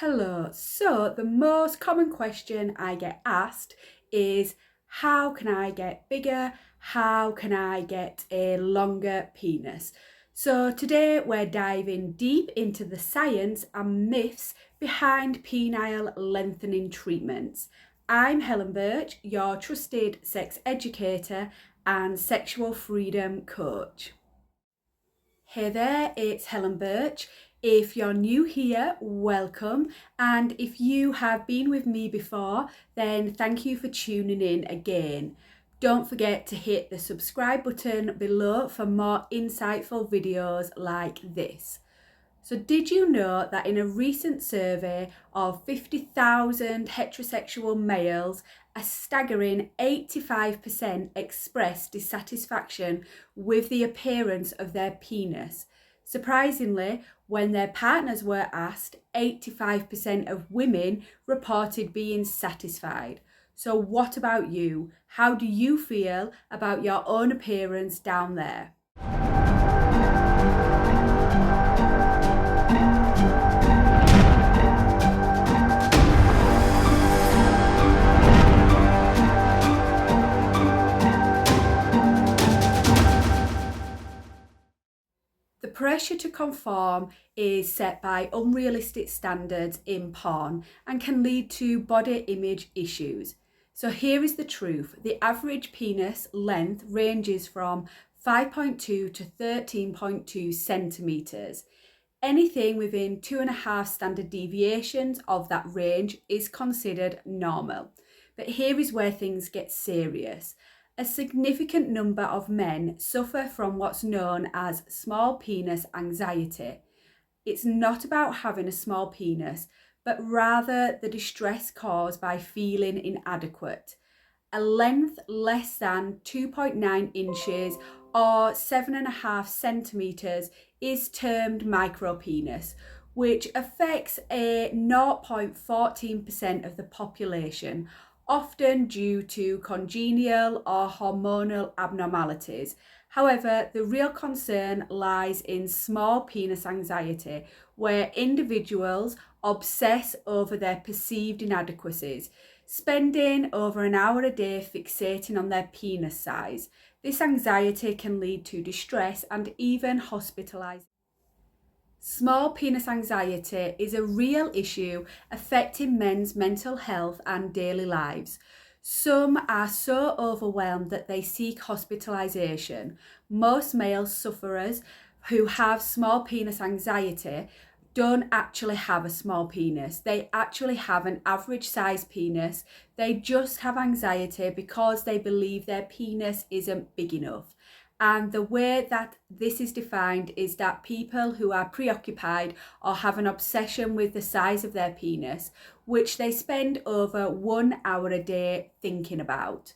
Hello. So the most common question I get asked is, how can I get bigger? How can I get a longer penis? So today we're diving deep into the science and myths behind penile lengthening treatments. I'm Helen Birch, your trusted sex educator and sexual freedom coach. Hey there, it's Helen Birch. If you're new here, welcome. And if you have been with me before, then thank you for tuning in again. Don't forget to hit the subscribe button below for more insightful videos like this. So did you know that in a recent survey of 50,000 heterosexual males, a staggering 85% expressed dissatisfaction with the appearance of their penis? Surprisingly, when their partners were asked, 85% of women reported being satisfied. So what about you? How do you feel about your own appearance down there? The pressure to conform is set by unrealistic standards in porn and can lead to body image issues. So here is the truth. The average penis length ranges from 5.2 to 13.2 centimetres. Anything within 2.5 standard deviations of that range is considered normal. But here is where things get serious. A significant number of men suffer from what's known as small penis anxiety. It's not about having a small penis, but rather the distress caused by feeling inadequate. A length less than 2.9 inches or 7.5 centimetres is termed micropenis, which affects a 0.14% of the population, often due to congenital or hormonal abnormalities. However, the real concern lies in small penis anxiety, where individuals obsess over their perceived inadequacies, spending over an hour a day fixating on their penis size. This anxiety can lead to distress and even hospitalisation. Small penis anxiety is a real issue affecting men's mental health and daily lives. Some are so overwhelmed that they seek hospitalisation. Most male sufferers who have small penis anxiety don't actually have a small penis. They actually have an average size penis. They just have anxiety because they believe their penis isn't big enough. And the way that this is defined is that people who are preoccupied or have an obsession with the size of their penis, which they spend over 1 hour a day thinking about.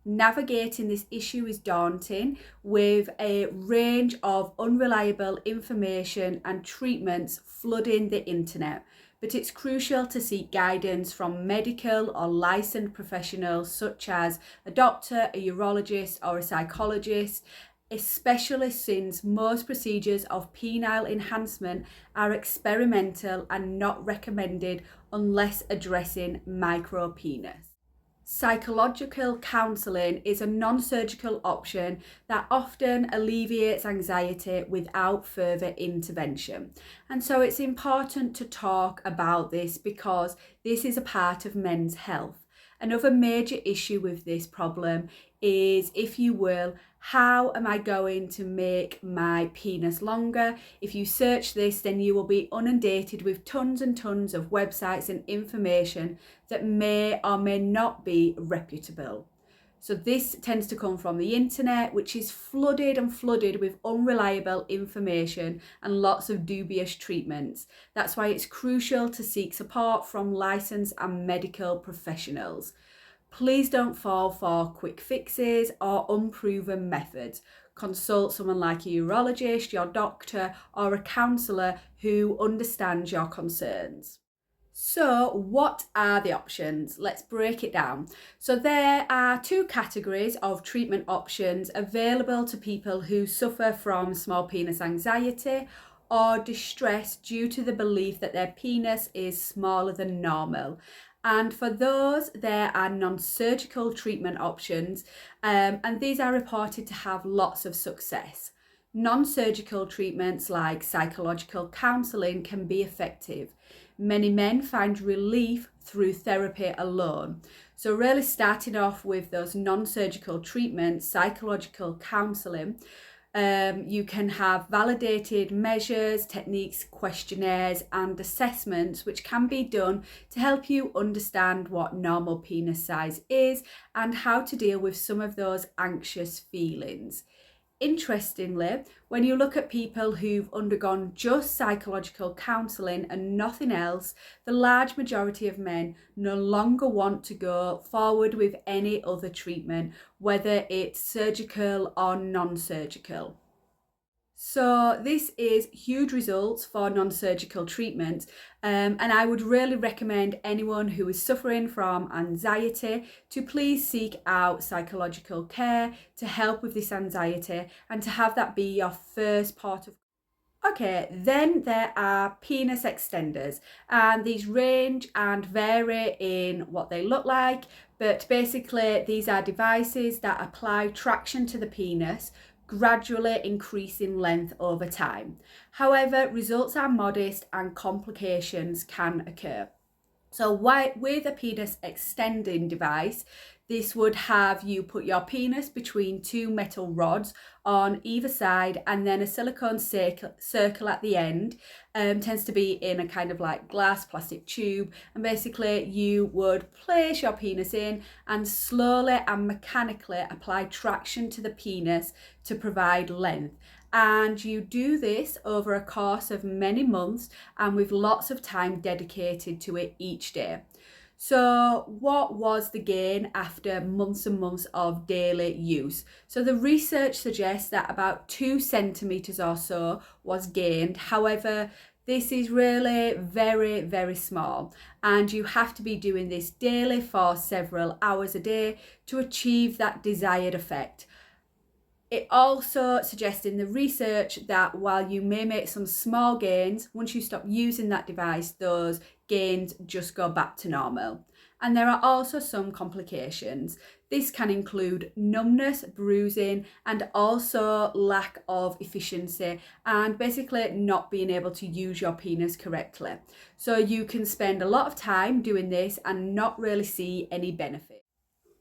Navigating this issue is daunting, with a range of unreliable information and treatments flooding the internet. But it's crucial to seek guidance from medical or licensed professionals such as a doctor, a urologist, or a psychologist, especially since most procedures of penile enhancement are experimental and not recommended unless addressing micropenis. Psychological counselling is a non-surgical option that often alleviates anxiety without further intervention. And so it's important to talk about this because this is a part of men's health. Another major issue with this problem is, if you will, how am I going to make my penis longer? If you search this, then you will be inundated with tons and tons of websites and information that may or may not be reputable. So this tends to come from the internet, which is flooded with unreliable information and lots of dubious treatments. That's why it's crucial to seek support from licensed and medical professionals. Please don't fall for quick fixes or unproven methods. Consult someone like a urologist, your doctor, or a counsellor who understands your concerns. So what are the options? Let's break it down. So there are two categories of treatment options available to people who suffer from small penis anxiety or distress due to the belief that their penis is smaller than normal. And for those, there are non-surgical treatment options, and these are reported to have lots of success. Non-surgical treatments like psychological counselling can be effective. Many men find relief through therapy alone. So really starting off with those non-surgical treatments, psychological counselling, you can have validated measures, techniques, questionnaires and assessments which can be done to help you understand what normal penis size is and how to deal with some of those anxious feelings. Interestingly, when you look at people who've undergone just psychological counselling and nothing else, the large majority of men no longer want to go forward with any other treatment, whether it's surgical or non-surgical. So this is huge results for non-surgical treatment, and I would really recommend anyone who is suffering from anxiety to please seek out psychological care to help with this anxiety and to have that be your first part of. Okay, then there are penis extenders, and these range and vary in what they look like, but basically these are devices that apply traction to the penis, gradually increasing length over time. However, results are modest and complications can occur. So with a penis extending device, this would have you put your penis between two metal rods on either side, and then a silicone circle at the end. Tends to be in a kind of like glass plastic tube, and basically you would place your penis in and slowly and mechanically apply traction to the penis to provide length. And you do this over a course of many months and with lots of time dedicated to it each day. So what was the gain after months and months of daily use? So the research suggests that about 2 centimeters or so was gained. However, this is really very, very small, and you have to be doing this daily for several hours a day to achieve that desired effect. It also suggests in the research that while you may make some small gains, once you stop using that device, those gains just go back to normal. And there are also some complications. This can include numbness, bruising, and also lack of efficiency, and basically not being able to use your penis correctly. So you can spend a lot of time doing this and not really see any benefit.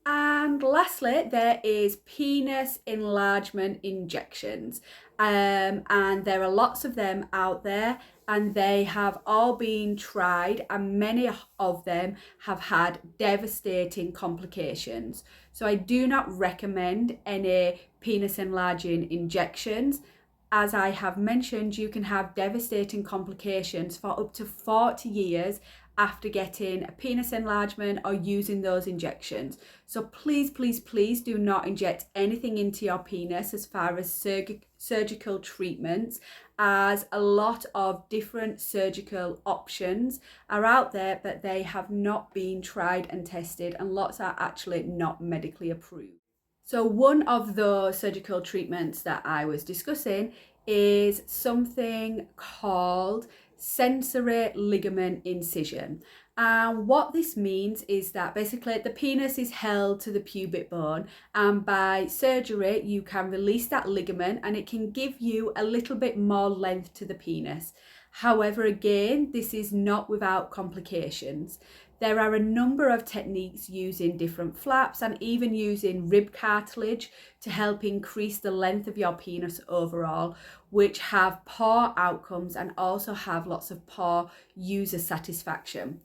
And lastly, there is penis enlargement injections. And there are lots of them out there, and they have all been tried, and many of them have had devastating complications. So I do not recommend any penis enlarging injections. As I have mentioned, you can have devastating complications for up to 40 years after getting a penis enlargement or using those injections. So please, please, please do not inject anything into your penis as far as surgical treatments, as a lot of different surgical options are out there, but they have not been tried and tested, and lots are actually not medically approved. So one of the surgical treatments that I was discussing is something called sensory ligament incision. And what this means is that basically the penis is held to the pubic bone, and by surgery you can release that ligament and it can give you a little bit more length to the penis. However, again, this is not without complications. There are a number of techniques using different flaps and even using rib cartilage to help increase the length of your penis overall, which have poor outcomes and also have lots of poor user satisfaction.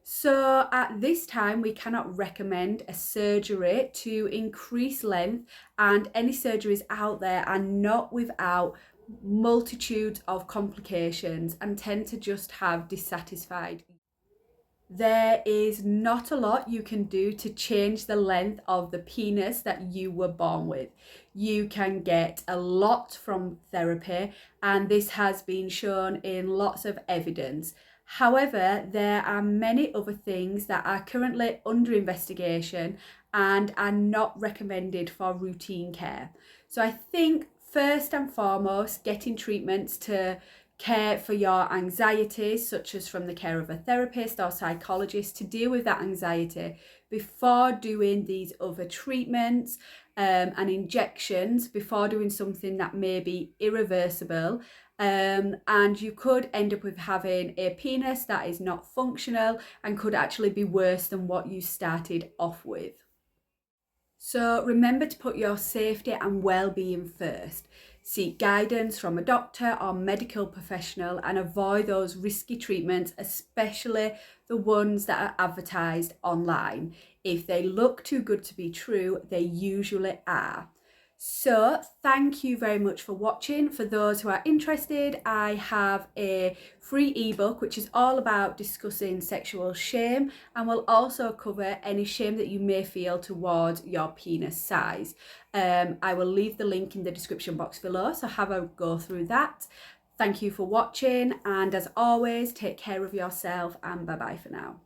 So at this time, we cannot recommend a surgery to increase length, and any surgeries out there are not without multitudes of complications and tend to just have dissatisfied. There is not a lot you can do to change the length of the penis that you were born with. You can get a lot from therapy, and this has been shown in lots of evidence. However, there are many other things that are currently under investigation and are not recommended for routine care. So I think first and foremost, getting treatments to care for your anxieties, such as from the care of a therapist or psychologist, to deal with that anxiety before doing these other treatments and injections, before doing something that may be irreversible. And you could end up with having a penis that is not functional and could actually be worse than what you started off with. So remember to put your safety and well-being first. Seek guidance from a doctor or medical professional and avoid those risky treatments, especially the ones that are advertised online. If they look too good to be true, they usually are. So thank you very much for watching. For those who are interested, I have a free ebook which is all about discussing sexual shame and will also cover any shame that you may feel towards your penis size. I will leave the link in the description box below, so have a go through that. Thank you for watching, and as always, take care of yourself, and bye bye for now.